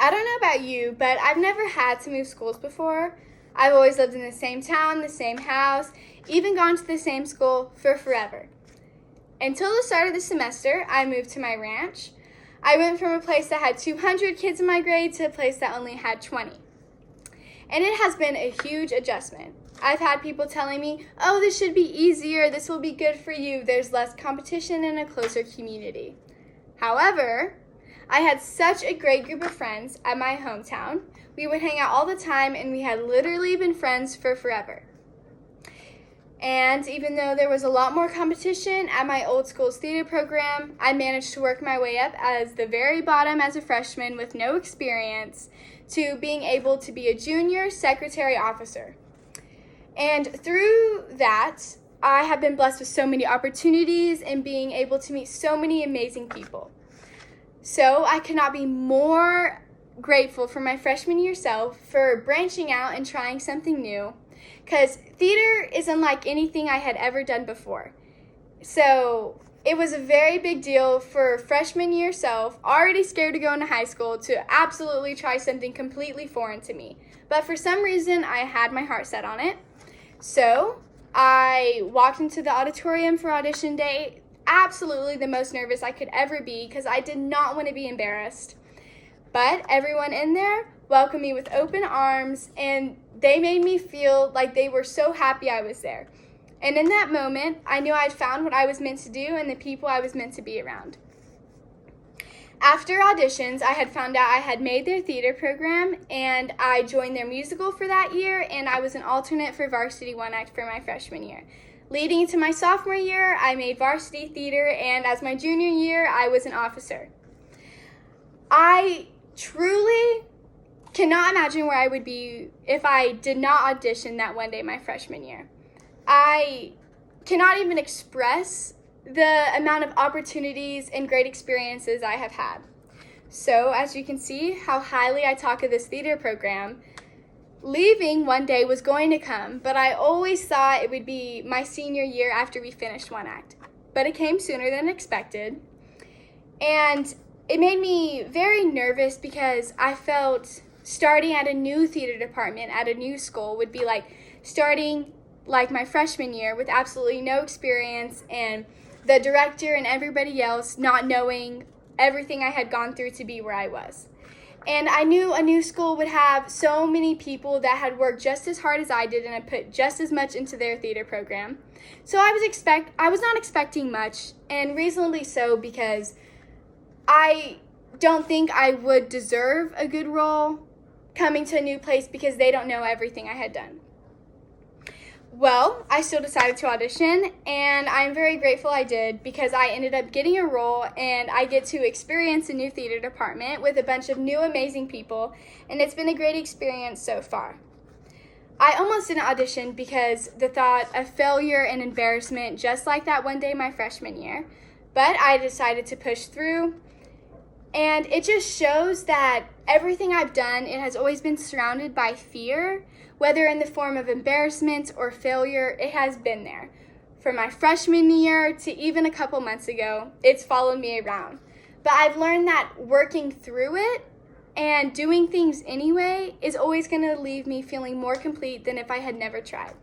I don't know about you, but I've never had to move schools before. I've always lived in the same town, the same house, even gone to the same school for forever. Until the start of the semester, I moved to my ranch. I went from a place that had 200 kids in my grade to a place that only had 20. And it has been a huge adjustment. I've had people telling me, oh, this should be easier, this will be good for you, there's less competition and a closer community. However, I had such a great group of friends at my hometown. We would hang out all the time and we had literally been friends for forever. And even though there was a lot more competition at my old school's theater program, I managed to work my way up as the very bottom as a freshman with no experience to being able to be a junior secretary officer. And through that, I have been blessed with so many opportunities and being able to meet so many amazing people. So I could not be more grateful for my freshman year self for branching out and trying something new, because theater is unlike anything I had ever done before. So it was a very big deal for freshman year self, already scared to go into high school, to absolutely try something completely foreign to me. But for some reason, I had my heart set on it. So I walked into the auditorium for audition day, absolutely the most nervous I could ever be because I did not want to be embarrassed. But everyone in there welcomed me with open arms, and they made me feel like they were so happy I was there. And in that moment, I knew I'd found what I was meant to do and the people I was meant to be around. After auditions, I had found out I had made their theater program, and I joined their musical for that year, and I was an alternate for Varsity One Act for my freshman year. Leading into my sophomore year, I made varsity theater, and as my junior year, I was an officer. I truly cannot imagine where I would be if I did not audition that one day my freshman year. I cannot even express the amount of opportunities and great experiences I have had. So, as you can see how highly I talk of this theater program, leaving one day was going to come, but I always thought it would be my senior year after we finished one act. But it came sooner than expected, and it made me very nervous because I felt starting at a new theater department at a new school would be like starting like my freshman year with absolutely no experience, and the director and everybody else not knowing everything I had gone through to be where I was. And I knew a new school would have so many people that had worked just as hard as I did and had put just as much into their theater program. So I was not expecting much, and reasonably so, because I don't think I would deserve a good role coming to a new place because they don't know everything I had done. Well, I still decided to audition, and I'm very grateful I did because I ended up getting a role, and I get to experience a new theater department with a bunch of new amazing people, and it's been a great experience so far. I almost didn't audition because the thought of failure and embarrassment just like that one day my freshman year, but I decided to push through, and it just shows that everything I've done, it has always been surrounded by fear. Whether in the form of embarrassment or failure, it has been there. From my freshman year to even a couple months ago, it's followed me around. But I've learned that working through it and doing things anyway is always going to leave me feeling more complete than if I had never tried.